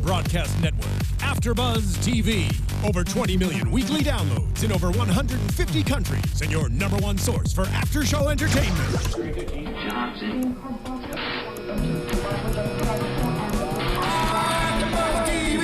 broadcast network, AFTERBUZZ TV. Over 20 million weekly downloads in over 150 countries, and your number one source for after-show entertainment.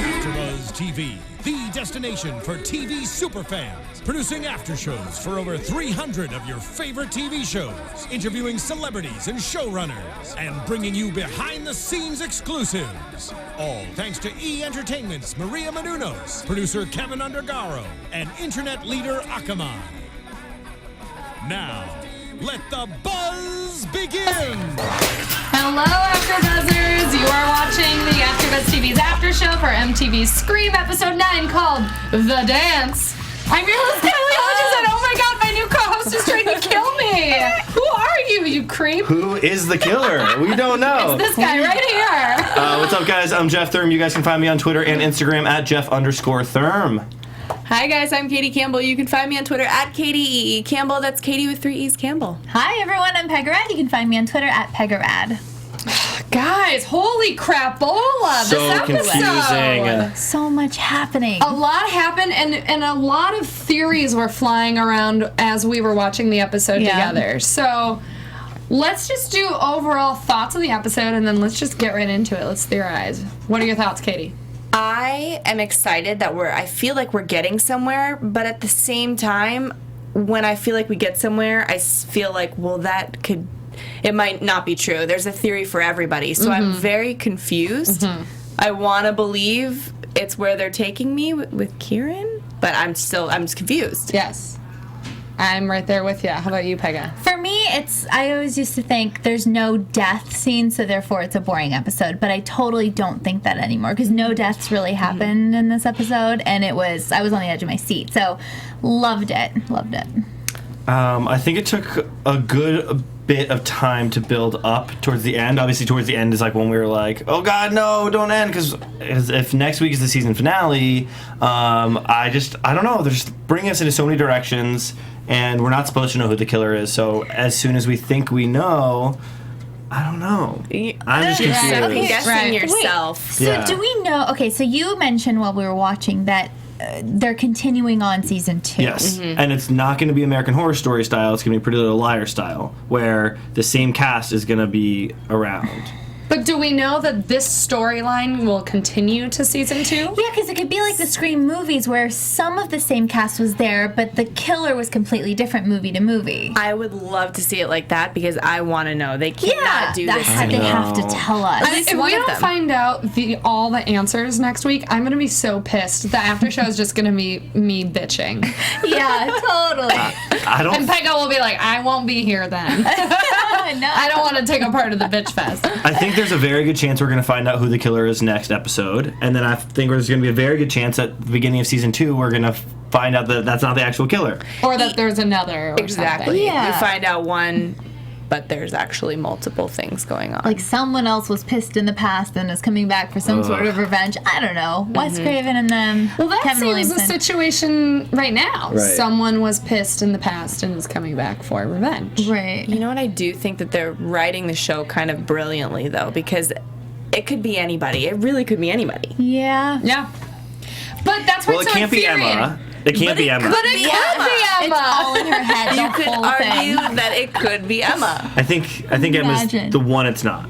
AFTERBUZZ TV, the destination for TV superfans. Producing after shows for over 300 of your favorite TV shows, interviewing celebrities and showrunners, and bringing you behind-the-scenes exclusives. All thanks to E! Entertainment's Maria Menounos, producer Kevin Undergaro, and internet leader Akamai. Now, let the buzz begin! Hello, AfterBuzzers! You are watching the AfterBuzz TV's after show for MTV's Scream Episode 9 called The Dance. I'm your host, Kylie Hodges, and oh my god, my new co-host is trying to kill me! Who are you, you creep? Who is the killer? We don't know. It's this guy right here! What's up, guys? I'm Jeff Thurm. You guys can find me on Twitter and Instagram at Jeff_Thurm. Hi guys, I'm Katie Campbell. You can find me on Twitter at Katie Campbell. That's Katie with 3 E's Campbell. Hi everyone, I'm Pegah Rad. You can find me on Twitter at Pegah Rad. Guys, holy crapola! So this episode! confusing. So much happening. A lot happened, and a lot of theories were flying around as we were watching the episode together. So let's just do overall thoughts of the episode, and then let's just get right into it. Let's theorize. What are your thoughts, Katie? I am excited that I feel like we're getting somewhere, but at the same time, when I feel like we get somewhere, I feel like, well, it might not be true. There's a theory for everybody, so I'm very confused. I want to believe it's where they're taking me with Kieran, but I'm just confused. Yes. I'm right there with you. How about you, Pegah? For me, I always used to think there's no death scene, so therefore it's a boring episode, but I totally don't think that anymore, because no deaths really happened in this episode, and I was on the edge of my seat, so loved it. I think it took a good bit of time to build up towards the end. Obviously, towards the end is like when we were like, oh god, no, don't end, because if next week is the season finale, I don't know, they're just bringing us into so many directions, and we're not supposed to know who the killer is, so as soon as we think we know, I don't know. I'm just confused. Second guessing yourself. Wait, so do we know, okay, so you mentioned while we were watching that they're continuing on season 2. Yes, and it's not going to be American Horror Story style. It's going to be Pretty Little Liar style, where the same cast is going to be around. But do we know that this storyline will continue to season 2? Yeah, because it could be like the Scream movies where some of the same cast was there, but the killer was completely different movie to movie. I would love to see it like that, because I want to know. They cannot do this. They have to tell us. If we don't find out all the answers next week, I'm going to be so pissed. The after show is just going to be me bitching. Yeah, totally. And Pegah will be like, I won't be here then. No. I don't want to take a part of the bitch fest. I think there's a very good chance we're going to find out who the killer is next episode, and then I think there's going to be a very good chance at the beginning of season 2 we're going to find out that that's not the actual killer. Or that there's another or exactly. something. Yeah. We find out one, but there's actually multiple things going on. Like someone else was pissed in the past and is coming back for some sort of revenge. I don't know. Wes Craven and them. Well, that Kevin seems Williamson. the situation right now. Right. Someone was pissed in the past and is coming back for revenge. Right. You know what? I do think that they're writing the show kind of brilliantly, though, because it could be anybody. It really could be anybody. Yeah. Yeah. But that's what's Well, it can't be Emma. It can't be Emma. But it could be Emma. It's all in her head. You the could whole argue thing. that it could be Emma. I think Emma's Imagine. the one it's not.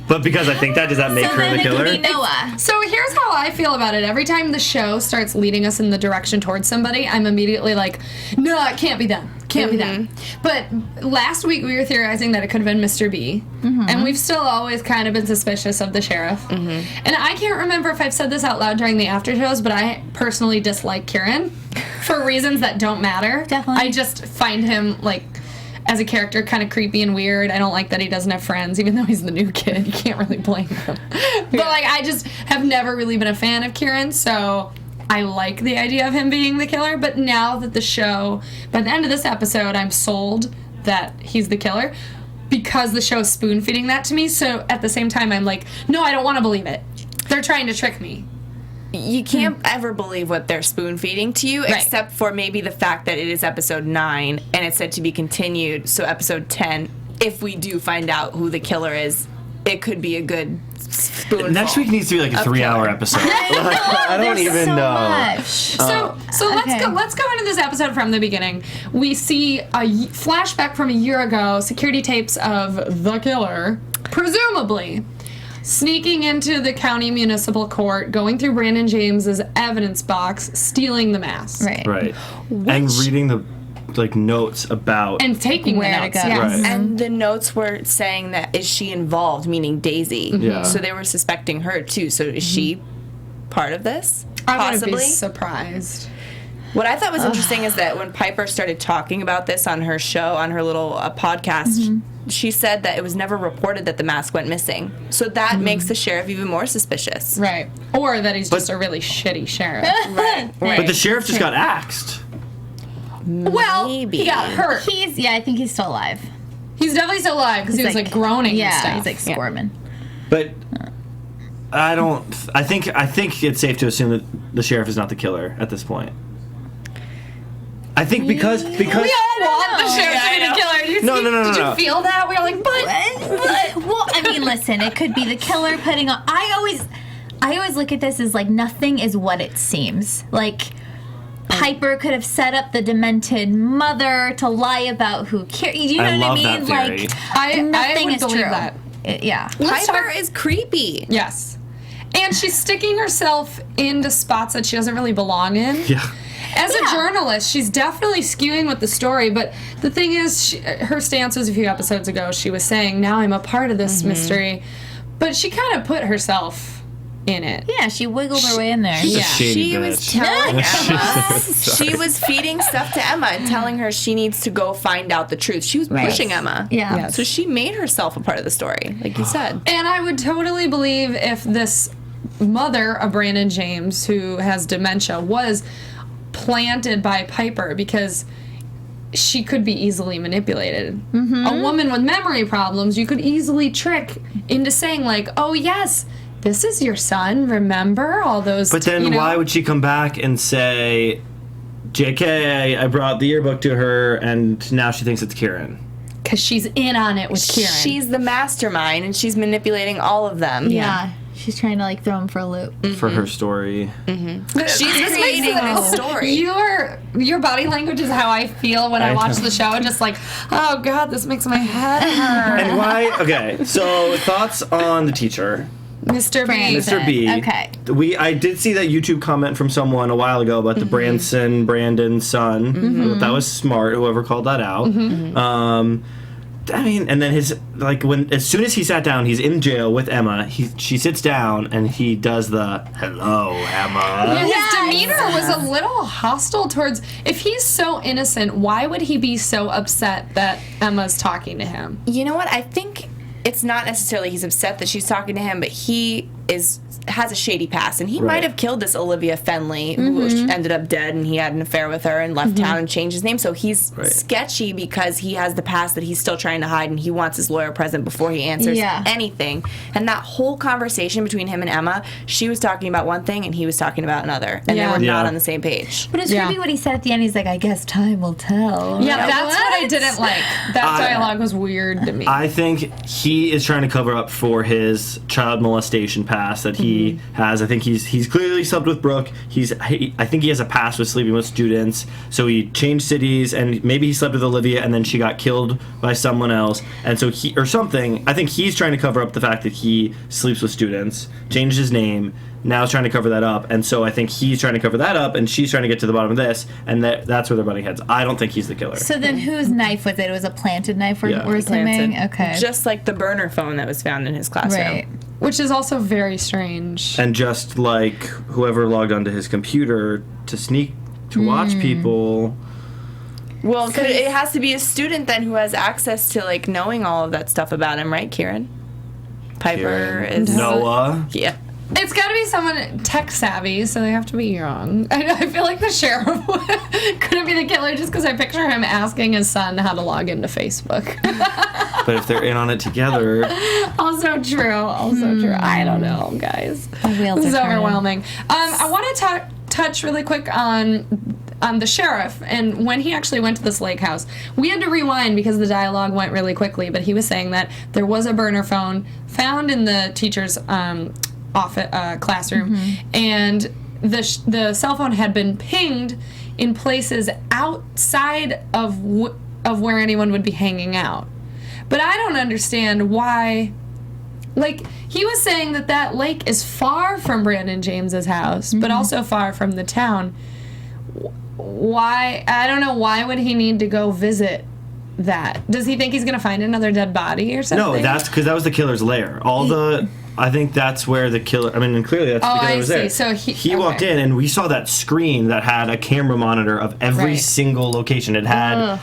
But because I think that, does that make So her then the it killer? could be Noah. So here's how I feel about it. Every time the show starts leading us in the direction towards somebody, I'm immediately like, no, it can't be them. Can't be them. But last week we were theorizing that it could have been Mr. B. And we've still always kind of been suspicious of the sheriff. And I can't remember if I've said this out loud during the after shows, but I personally dislike Kieran for reasons that don't matter. Definitely. I just find him, like, as a character, kind of creepy and weird. I don't like that he doesn't have friends, even though he's the new kid. You can't really blame him. But, like, I just have never really been a fan of Kieran, so I like the idea of him being the killer. But now that the show, by the end of this episode, I'm sold that he's the killer because the show's spoon-feeding that to me. So at the same time, I'm like, no, I don't want to believe it. They're trying to trick me. You can't ever believe what they're spoon feeding to you, except for maybe the fact that it is episode 9 and it's said to be continued. So episode 10, if we do find out who the killer is it could be a good spoonful. Next week needs to be like a 3-hour episode. I don't even so know. Much. So let's go into this episode from the beginning. We see a flashback from a year ago, security tapes of the killer, presumably sneaking into the county municipal court, going through Brandon James's evidence box, stealing the mask. Right. And reading the notes about and taking where the notes. to go. Yes. Right. And the notes were saying that, is she involved, meaning Daisy. Yeah. So they were suspecting her too. So is she part of this? I wouldn't Possibly. be surprised. What I thought was interesting is that when Piper started talking about this on her show, on her little podcast, she said that it was never reported that the mask went missing. So that makes the sheriff even more suspicious. Right. Or that he's just a really shitty sheriff. Right. But the sheriff just got axed. Well, Maybe. he got hurt. I think he's still alive. He's definitely still alive because he was like groaning and stuff. he's like squirming. But I think it's safe to assume that the sheriff is not the killer at this point. I think because We all want the sheriff to be I the killer. No. Did you feel that? We were like, but Well, I mean, listen, it could be the killer putting on. I always look at this as like nothing is what it seems. Like Piper could have set up the demented mother to lie about who Kieran. You know I what love I mean? that theory. Like nothing would is believe true. that. Yeah. Piper is creepy. Yes. And she's sticking herself into spots that she doesn't really belong in. Yeah. As a journalist, she's definitely skewing with the story, but the thing is, her stance was a few episodes ago. She was saying, now I'm a part of this mystery. But she kind of put herself in it. Yeah, she wiggled her way in there. She's a Yeah. shady She bitch. was telling Emma. Sorry. She was feeding stuff to Emma and telling her she needs to go find out the truth. She was pushing Emma. Yeah. Yes. So she made herself a part of the story, like you said. And I would totally believe if this mother of Brandon James, who has dementia, was planted by Piper because she could be easily manipulated. A woman with memory problems, you could easily trick into saying like, oh yes, this is your son, remember all those. But then why would she come back and say, JK, I brought the yearbook to her and now she thinks it's Kieran? Because she's in on it with Kieran. She's the mastermind and she's manipulating all of them. Yeah. She's trying to like throw him for a loop. For her story. She's creating a story. Your body language is how I feel when I watch the show. Just like, oh god, this makes my head hurt. And why? Okay, so thoughts on the teacher. Mr. B. Mr. B. Okay. I did see that YouTube comment from someone a while ago about the Brandon son. That was smart, whoever called that out. I mean, and then as soon as he sat down, he's in jail with Emma. She sits down and he does the hello, Emma. His demeanor was a little hostile towards. If he's so innocent, why would he be so upset that Emma's talking to him? You know what? I think it's not necessarily he's upset that she's talking to him, but he has a shady past, and he might have killed this Olivia Fenley, who ended up dead, and he had an affair with her and left town and changed his name. So he's sketchy because he has the past that he's still trying to hide, and he wants his lawyer present before he answers anything. And that whole conversation between him and Emma, she was talking about one thing, and he was talking about another, and they were not on the same page. But it's creepy what he said at the end. He's like, I guess time will tell. Yeah, that's what I didn't like. That dialogue was weird to me. I think he is trying to cover up for his child molestation past that he has. I think he's clearly slept with Brooke. I think he has a past with sleeping with students. So he changed cities, and maybe he slept with Olivia, and then she got killed by someone else. And so I think he's trying to cover up the fact that he sleeps with students, changed his name, now is trying to cover that up. And so I think he's trying to cover that up, and she's trying to get to the bottom of this, and that's where they're butting heads. I don't think he's the killer. So then whose knife was it? It was a planted knife we're assuming? Okay. Just like the burner phone that was found in his classroom. Right. Which is also very strange. And just like whoever logged onto his computer to sneak to watch people. Well, it has to be a student then who has access to like knowing all of that stuff about him, right, Kieran? Piper is Noah. Yeah. It's got to be someone tech savvy, so they have to be young. I feel like the sheriff couldn't be the killer just because I picture him asking his son how to log into Facebook. But if they're in on it together. Also true. I don't know, guys. wheels This is are turning. overwhelming. I want to touch really quick on the sheriff, and when he actually went to this lake house, we had to rewind because the dialogue went really quickly, but he was saying that there was a burner phone found in the teacher's classroom, and the cell phone had been pinged in places outside of where anyone would be hanging out. But I don't understand why. Like, he was saying that lake is far from Brandon James's house, but also far from the town. Why? I don't know. Why would he need to go visit that? Does he think he's going to find another dead body or something? No, that's because that was the killer's lair. I think that's where the killer. I mean, and clearly that's the killer was there. So he walked in, and we saw that screen that had a camera monitor of every single location. It had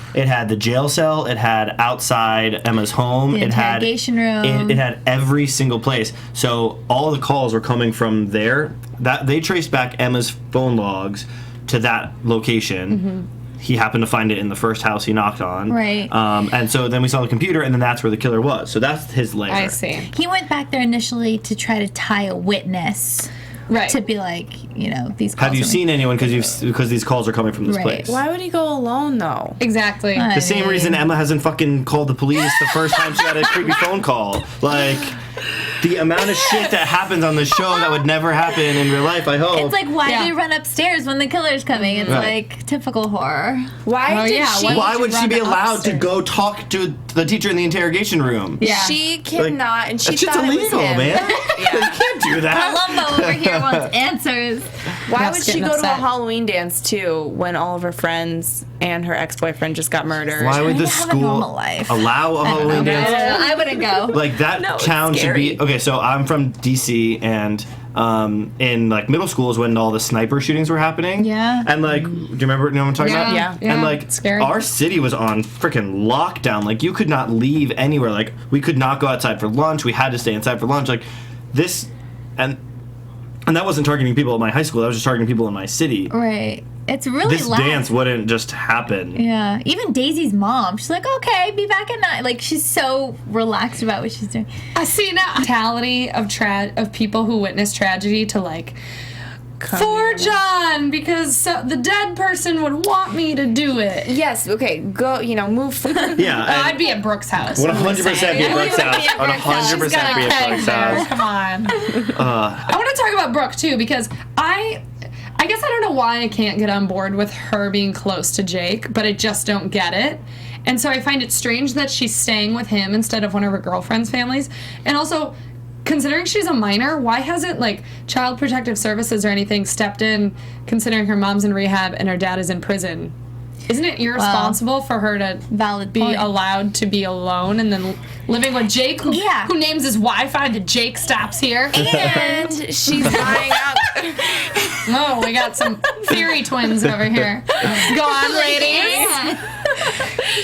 the jail cell. It had outside Emma's home. The interrogation room. It had every single place. So all the calls were coming from there. That they traced back Emma's phone logs to that location. He happened to find it in the first house he knocked on. Right. And so then we saw the computer, and then that's where the killer was. So that's his lair. I see. He went back there initially to try to tie a witness. Right. To be like, these calls Have you seen anyone because these calls are coming from this place? Why would he go alone, though? Exactly. The same reason Emma hasn't fucking called the police the first time she had a creepy phone call. Like, the amount of shit that happens on the show that would never happen in real life, I hope. It's like, why do you run upstairs when the killer's coming? It's like typical horror. Why would she be allowed to go talk to the teacher in the interrogation room? Yeah. She cannot, and she that shit's thought illegal, it was him. man. You can't do that. Columbo over here wants answers. Why would she getting go to a upset. Halloween dance, too, when all of her friends and her ex-boyfriend just got murdered? Why would the have a school normal life. allow a Halloween dance? I wouldn't go. Like, that it's town should be... scary. Okay, so I'm from D.C., and in, like, middle school is when all the sniper shootings were happening. Yeah. And, like, do you remember what I'm talking about? Yeah. And, like, Scary. our city was on freaking lockdown. Like, you could not leave anywhere. Like, we could not go outside for lunch. We had to stay inside for lunch. Like, this... And that wasn't targeting people at my high school. That was just targeting people in my city. Right. It's really This loud. dance wouldn't just happen. Yeah. Even Daisy's mom, she's like, okay, be back at 9. Like, she's so relaxed about what she's doing. I see now mentality of people who witness tragedy to like for John because the dead person would want me to do it. Yes, okay, go, move forward. Yeah. and I'd be at Brooke's house. would 100% be at Brooke's house. be at I would Brooke's house. 100% be at Brooke's house. Come on. I want to talk about Brooke too because I guess I don't know why I can't get on board with her being close to Jake, but I just don't get it. And so I find it strange that she's staying with him instead of one of her girlfriend's families. And also, considering she's a minor, why hasn't, like, Child Protective Services or anything stepped in, considering her mom's in rehab and her dad is in prison? Isn't it irresponsible for her to Valid be point. allowed to be alone and then living with Jake, who names his Wi-Fi the Jake Stops Here? And she's buying out. Oh, we got some theory twins over here. Go on, ladies.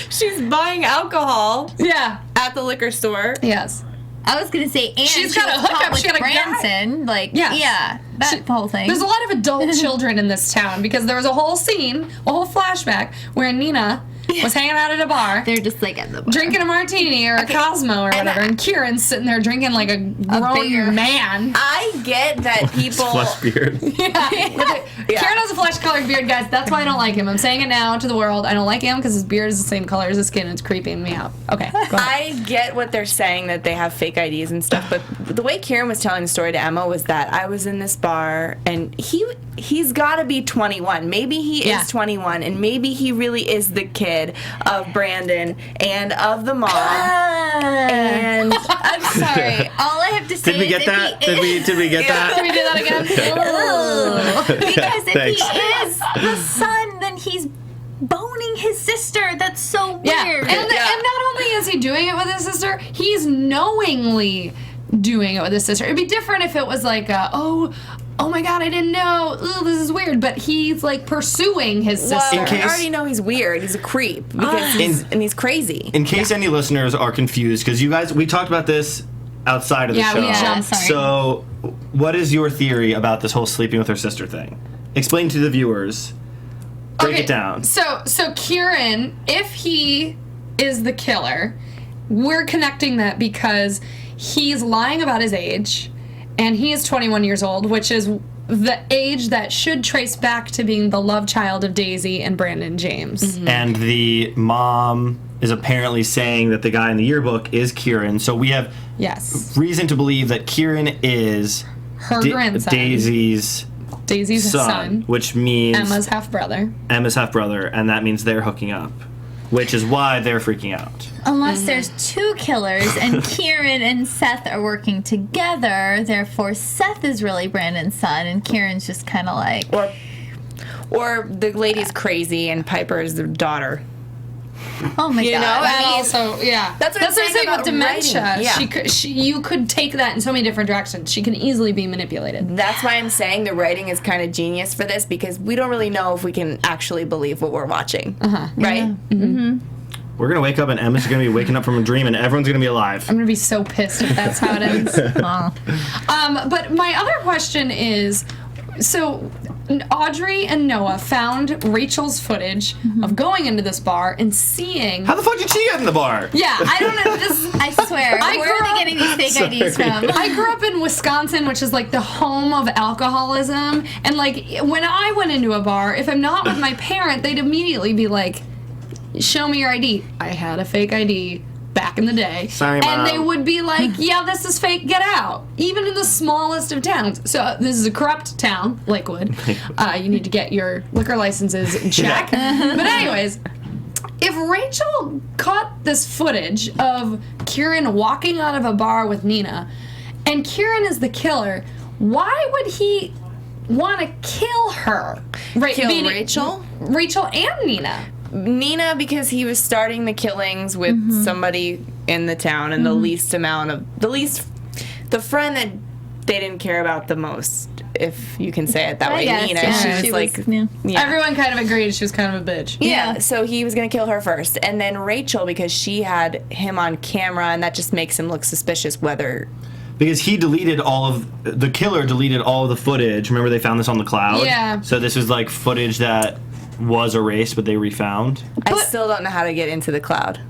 She's buying alcohol Yeah. at the liquor store. Yes. I was going to say, and She's she got a was hookup, caught with she got a guy. Branson. Like, Yes. yeah, that whole thing. There's a lot of adult children in this town because there was a whole scene, a whole flashback where Nina was hanging out at a bar. They're just like at the bar. Drinking a martini or a Cosmo or whatever, and Kieran's sitting there drinking like a grown beer. man. I get that people. Flush beard. Kieran has a flesh-colored beard, guys. That's why I don't like him. I'm saying it now to the world. I don't like him because his beard is the same color as his skin. And it's creeping me out. Okay, go ahead. I get what they're saying, that they have fake IDs and stuff, but the way Kieran was telling the story to Emma was that I was in this bar and he's got to be 21. Maybe he is 21, and maybe he really is the kid of Brandon and of the mom. And I'm sorry. All I have to say Did we get is that? Did we get that? Can we do that again? Because if Thanks. he is the son, then he's boning his sister. That's so weird. Yeah, and not only is he doing it with his sister, he's knowingly doing it with his sister. It'd be different if it was like, oh my god, I didn't know. Ooh, this is weird. But he's like pursuing his sister. well, In case- I already know he's weird. He's a creep because he's crazy. In case any listeners are confused, because you guys, we talked about this outside of the show. we jumped. sorry. So, what is your theory about this whole sleeping with her sister thing? Explain to the viewers. Break it down. So Kieran, if he is the killer, we're connecting that because he's lying about his age, and he is 21 years old, which is the age that should trace back to being the love child of Daisy and Brandon James. And the mom is apparently saying that the guy in the yearbook is Kieran. So we have Yes. reason to believe that Kieran is Her grandson. Daisy's son. which means Emma's half-brother. and that means they're hooking up, which is why they're freaking out. Unless there's two killers and Kieran and Seth are working together, therefore Seth is really Brandon's son and Kieran's just kind of like... Or the lady's crazy and Piper is their daughter. Oh my You god. know, I That mean, also, yeah. That's what I'm saying with about dementia. writing. Yeah. You could take that in so many different directions. She can easily be manipulated. That's why I'm saying the writing is kind of genius for this, because we don't really know if we can actually believe what we're watching. Right? Yeah. We're going to wake up and Emma's going to be waking up from a dream and everyone's going to be alive. I'm going to be so pissed if that's how it ends. But my other question is, so Audrey and Noah found Rachel's footage of going into this bar and seeing... How the fuck did she get in the bar? Yeah, I don't know. This, I swear. Where are they getting these fake IDs from? I grew up in Wisconsin, which is like the home of alcoholism. And like when I went into a bar, if I'm not with my parent, they'd immediately be like, show me your ID. I had a fake ID back in the day. Sorry, and Mom. they would be like, yeah, this is fake, get out. Even in the smallest of towns. So this is a corrupt town, Lakewood. You need to get your liquor licenses in check. But anyways, if Rachel caught this footage of Kieran walking out of a bar with Nina, and Kieran is the killer, why would he want to kill her? Kill meaning Rachel? Rachel and Nina. Nina, because he was starting the killings with somebody in the town, and the friend that they didn't care about the most, if you can say it that way. guess, Nina, yeah. she was like, yeah. Everyone kind of agreed she was kind of a bitch. Yeah, so he was going to kill her first. And then Rachel, because she had him on camera, and that just makes him look suspicious whether... Because the killer deleted all of the footage. Remember they found this on the cloud? Yeah. So this was like footage that was erased, but they refound. I still don't know how to get into the cloud.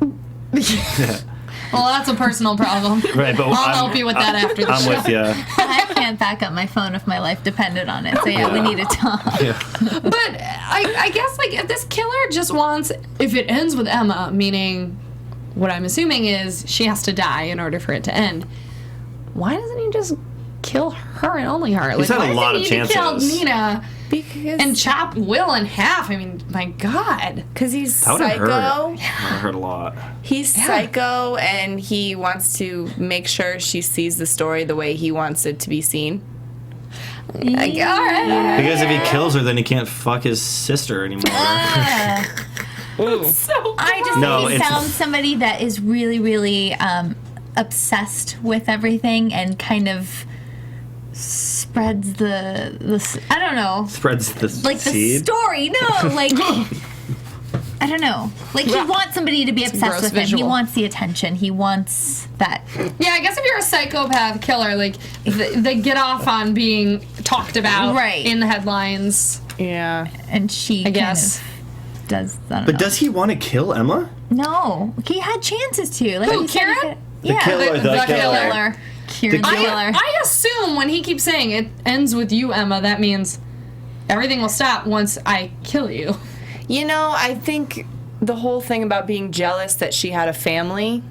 Well, that's a personal problem. Right, but I'll help you with that after the I'm show. with you. I can't back up my phone if my life depended on it. So yeah, we need to talk. But I guess, like, if this killer just wants, if it ends with Emma, meaning what I'm assuming is she has to die in order for it to end, why doesn't he just kill her and only her? He's Like, had a why lot does of he need to kill chances. Nina Because and chop Will in half? I mean, my God. he's That would have hurt. psycho. That would have hurt a lot. He's psycho, and he wants to make sure she sees the story the way he wants it to be seen. Like, all right. Because if he kills her, then he can't fuck his sister anymore. So I just No, think he it's- sounds somebody that is really, really obsessed with everything and kind of spreads the I don't know, Spreads the like the seed. story. No, like I don't know. Like he wants somebody to be obsessed gross with him. He visual. wants the attention. He wants that. Yeah, I guess if you're a psychopath killer, like, they get off on being talked about Right. in the headlines. Yeah. And she I guess. kind of does. I don't But know. does he want to kill Emma? No, he had chances to. Like Who, you said, Kieran? he could- yeah, killer, the killer. killer. Kieran The the killer. killer. I assume when he keeps saying it ends with you, Emma, that means everything will stop once I kill you. You know, I think the whole thing about being jealous that she had a family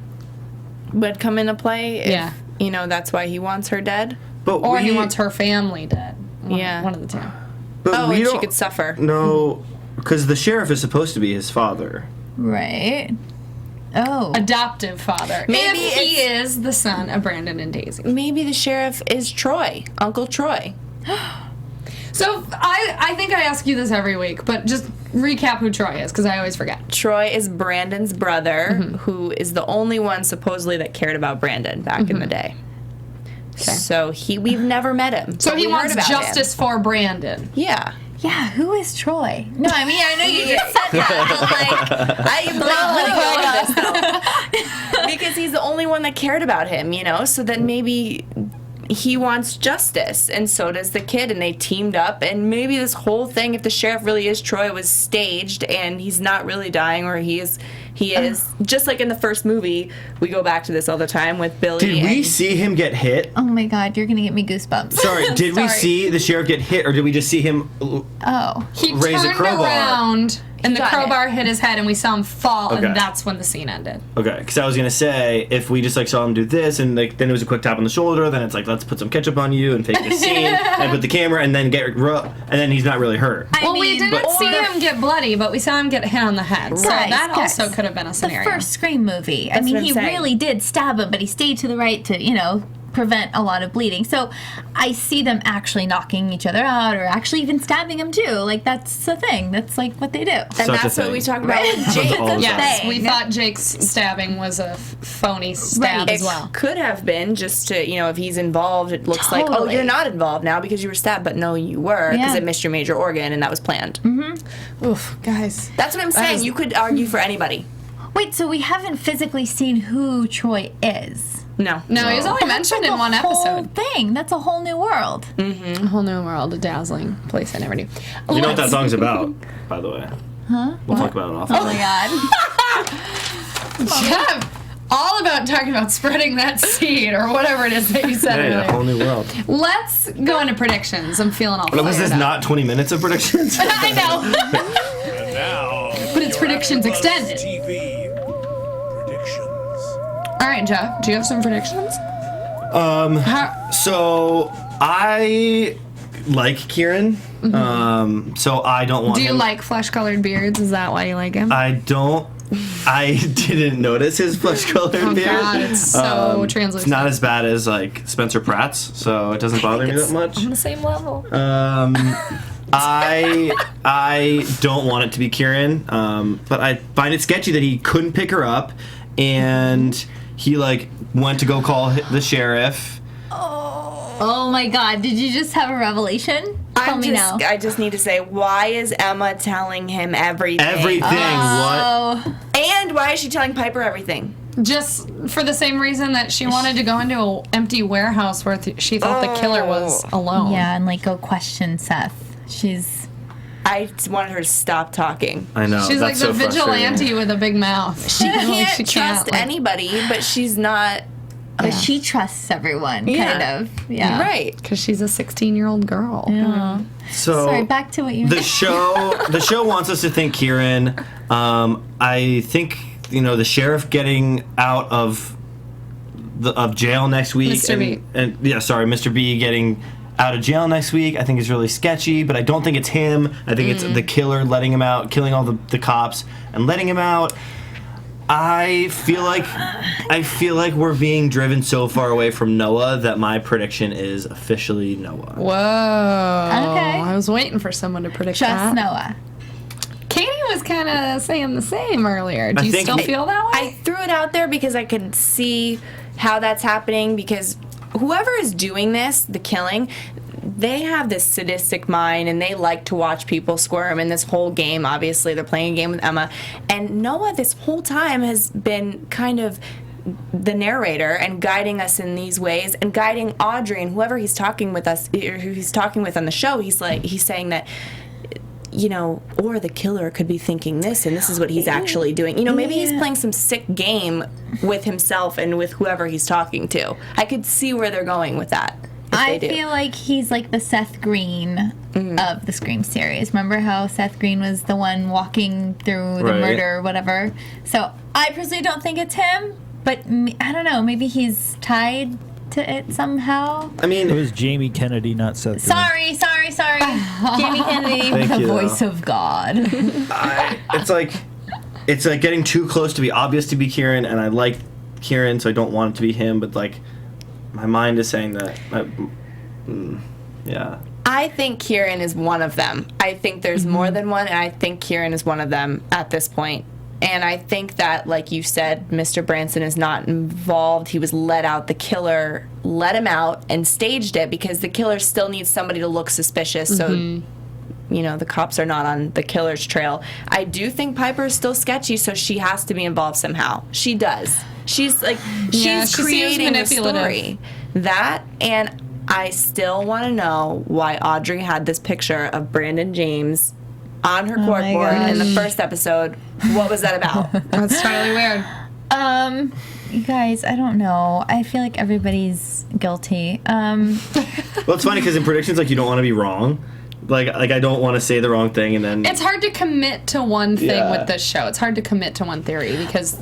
would come into play. If, Yeah. You know, that's why he wants her dead. But Or he wants her family dead. Yeah. One of the two. But Oh, we and she don't could suffer. know, because the sheriff is supposed to be his father. Right. Oh. Adoptive father. Maybe if he is the son of Brandon and Daisy. Maybe the sheriff is Troy, Uncle Troy. So I think I ask you this every week, but just recap who Troy is, because I always forget. Troy is Brandon's brother, who is the only one supposedly that cared about Brandon back in the day. So we've never met him. So but he we heard wants about him. justice for Brandon. Yeah. Yeah, who is Troy? No, I mean, I know you just said that, but like, I because he's the only one that cared about him, you know? So then maybe he wants justice, and so does the kid, and they teamed up, and maybe this whole thing, if the sheriff really is Troy, was staged, and he's not really dying, or he's He is. Just like in the first movie, we go back to this all the time with Billy. Did we see him get hit? Oh my God, you're gonna get me goosebumps. Sorry, did we see the sheriff get hit, or did we just see him He raise a turned crowbar? around, and the got crowbar hit his head, and we saw him fall, Okay. and that's when the scene ended. Okay, because I was gonna say, if we just like saw him do this, and like then it was a quick tap on the shoulder, then it's like, let's put some ketchup on you and fake the scene, and put the camera, and then and then he's not really hurt. We didn't see him get bloody, but we saw him get hit on the head. So Guys, that guys. also could have been a The scenario. first Scream movie. I That's mean, what I'm he saying. really did stab him, but he stayed to the right to, prevent a lot of bleeding. So I see them actually knocking each other out or actually even stabbing him too. Like, that's the thing. That's like what they do. And Such a that's what thing. we talked about with Happens Jake. all the Yes, time. we thought Jake's stabbing was a phony stab Right. as well. Could have been just to, if he's involved, it looks like, oh, Totally. you're not involved now because you were stabbed, but no, you were because Yeah. it missed your major organ and that was planned. Oof, guys. That's what I'm saying. is- You could argue for anybody. Wait, so we haven't physically seen who Troy is? No. No, he was only mentioned in one That's like a whole episode. thing. That's a whole new world. A whole new world, a dazzling place I never knew. You know what that song's about, by the way? Huh? We'll talk about it off. Oh my God. Jeff, all about talking about spreading that seed or whatever it is that you said Hey, a earlier. whole new world. Let's go into predictions. I'm feeling all Was this fired up. not 20 minutes of predictions? I know, And now, but it's predictions AfterBuzz extended. TV predictions. All right, Jeff, do you have some predictions? So I like Kieran. So I don't want Do you him. like flesh-colored beards? Is that why you like him? I don't. I didn't notice his flesh-colored Oh beard. God, it's so It's translucent. not as bad as like Spencer Pratt's, so it doesn't bother me that much. on the same level. I don't want it to be Kieran, but I find it sketchy that he couldn't pick her up, and he like went to go call the sheriff. Oh my God. Did you just have a revelation? Tell me now. I just need to say, why is Emma telling him everything? Everything. What? Oh. And why is she telling Piper everything? Just for the same reason that she wanted to go into an empty warehouse where she thought the killer was alone. Yeah, and like go question Seth. She's. I just wanted her to stop talking. I know. She's like that's the so frustrating. vigilante with a big mouth. She can't she trust like- anybody, but she's not. But she trusts everyone, Yeah. kind of. Yeah. Right. Because she's a 16-year-old girl. Yeah. So Sorry, back to what you the show wants us to think Kieran. I think the sheriff getting out of jail next week. Mr. B. Mr. B getting out of jail next week. I think is really sketchy, but I don't think it's him. I think it's the killer letting him out, killing all the cops and letting him out. I feel like we're being driven so far away from Noah that my prediction is officially Noah. Whoa. Okay. I was waiting for someone to predict Just that. Noah. Katie was kind of saying the same earlier. Do you think- still feel that way? I threw it out there because I could see how that's happening because whoever is doing this, the killing, they have this sadistic mind and they like to watch people squirm. And this whole game, obviously, they're playing a game with Emma. And Noah, this whole time, has been kind of the narrator and guiding us in these ways and guiding Audrey and whoever he's talking with us, or who he's talking with on the show. He's saying that, or the killer could be thinking this, and this is what he's actually doing. Maybe he's playing some sick game with himself and with whoever he's talking to. I could see where they're going with that. I feel like he's like the Seth Green of the Scream series. Remember how Seth Green was the one walking through the Right. murder or whatever? So I personally don't think it's him, but I don't know. Maybe he's tied to it somehow. I mean, It was Jamie Kennedy, not Seth. Green. Sorry. Jamie Kennedy, Thank the you, voice though. of God. it's like getting too close to be obvious to be Kieran, and I like Kieran, so I don't want it to be him. But like, my mind is saying that. Yeah. I think Kieran is one of them. I think there's more than one, and I think Kieran is one of them at this point. And I think that, like you said, Mr. Branson is not involved. He was let out. The killer let him out and staged it because the killer still needs somebody to look suspicious. So, the cops are not on the killer's trail. I do think Piper is still sketchy, so she has to be involved somehow. She does. She's like, Yeah, she's she seems creating the manipulative. story. That, and I still want to know why Audrey had this picture of Brandon James on her corkboard in the first episode. What was that about? That's totally weird. You guys, I don't know. I feel like everybody's guilty. Well, it's funny because in predictions, like, you don't want to be wrong. Like I don't want to say the wrong thing, and then It's hard to commit to one thing with this show. It's hard to commit to one theory because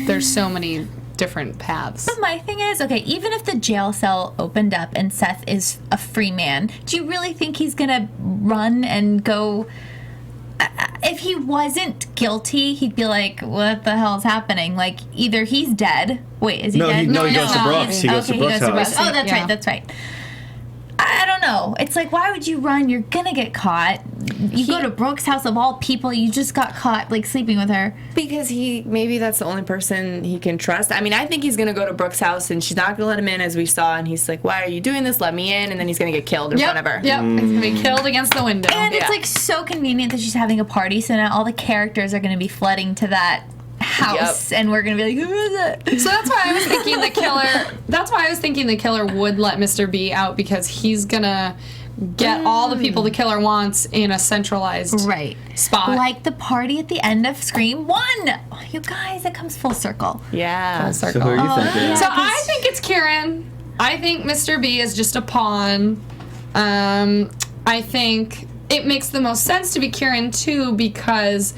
there's so many different paths. But my thing is, okay, even if the jail cell opened up and Seth is a free man, do you really think he's gonna run and go? If he wasn't guilty, he'd be like, what the hell's happening? Like, either he's dead. Wait, is he dead? He goes to Brooks. He goes to Brooks' house. Oh, that's right. I don't know. It's like, why would you run? You're gonna get caught. You go to Brooke's house of all people. You just got caught, like, sleeping with her. Because maybe that's the only person he can trust. I mean, I think he's going to go to Brooke's house and she's not going to let him in, as we saw. And he's like, why are you doing this? Let me in. And then he's going to get killed in front of her. Yep, he's going to be killed against the window. And it's, like, so convenient that she's having a party. So now all the characters are going to be flooding to that house. And we're going to be like, who is it? So that's why I was thinking the killer would let Mr. B out, because he's going to get all the people the killer wants in a centralized spot. Like the party at the end of Scream 1. Oh, you guys, it comes full circle. Yeah. Full circle. So who are you thinking? So I think it's Kieran. I think Mr. B is just a pawn. I think it makes the most sense to be Kieran, too, because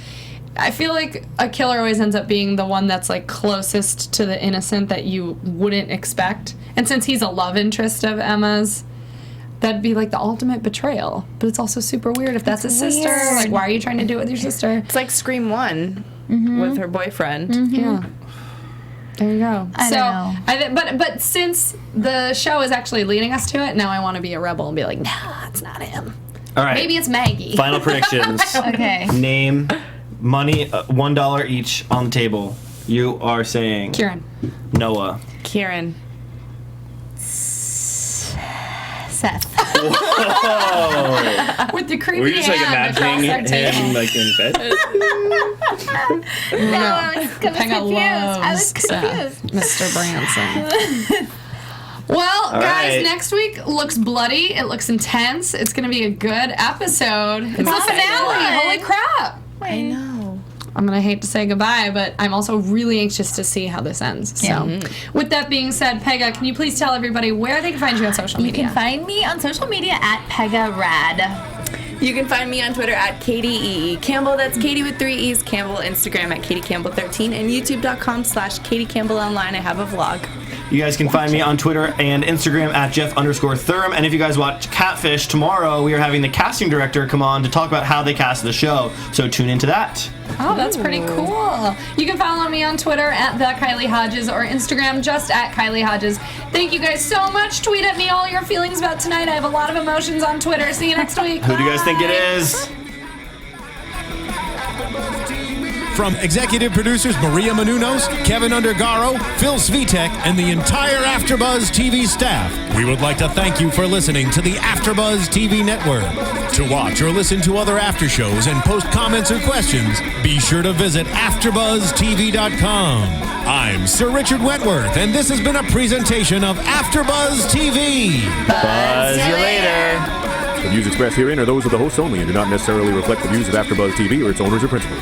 I feel like a killer always ends up being the one that's, like, closest to the innocent that you wouldn't expect. And since he's a love interest of Emma's, that'd be like the ultimate betrayal. But it's also super weird if that's his sister. Like, why are you trying to do it with your sister? It's like Scream 1 with her boyfriend. Yeah. There you go. I don't know. But since the show is actually leading us to it, now I want to be a rebel and be like, nah, it's not him. All right. Maybe it's Maggie. Final predictions. Okay. Name, money, $1 each on the table. You are saying Kieran. Noah. Kieran. Seth. Whoa. With the creepy Were you just like hand across imagining our table. him like in bed? No, I was confused. I was Seth, confused. Mr. Branson. Well, guys, right. next week looks bloody. It looks intense. It's going to be a good episode. It's the finale. Holy crap. I know. I'm going to hate to say goodbye, but I'm also really anxious to see how this ends. So, with that being said, Pegah, can you please tell everybody where they can find you on social media? You can find me on social media at Pegah Rad. You can find me on Twitter at KatieEE Campbell. That's Katie with 3 E's. Campbell. Instagram at KatieCampbell13. And YouTube.com/KatieCampbellOnline. I have a vlog. You guys can find me on Twitter and Instagram at Jeff_Thurm. And if you guys watch Catfish, tomorrow we are having the casting director come on to talk about how they cast the show. So tune into that. Oh, that's pretty cool. You can follow me on Twitter at Kylie Hodges or Instagram just at Kylie Hodges. Thank you guys so much. Tweet at me all your feelings about tonight. I have a lot of emotions on Twitter. See you next week. Who do you guys think it is? From executive producers Maria Menounos, Kevin Undergaro, Phil Svitek, and the entire AfterBuzz TV staff, we would like to thank you for listening to the AfterBuzz TV network. To watch or listen to other after shows and post comments or questions, be sure to visit AfterBuzzTV.com. I'm Sir Richard Wentworth, and this has been a presentation of AfterBuzz TV. Buzz you later. The views expressed herein are those of the hosts only and do not necessarily reflect the views of AfterBuzz TV or its owners or principals.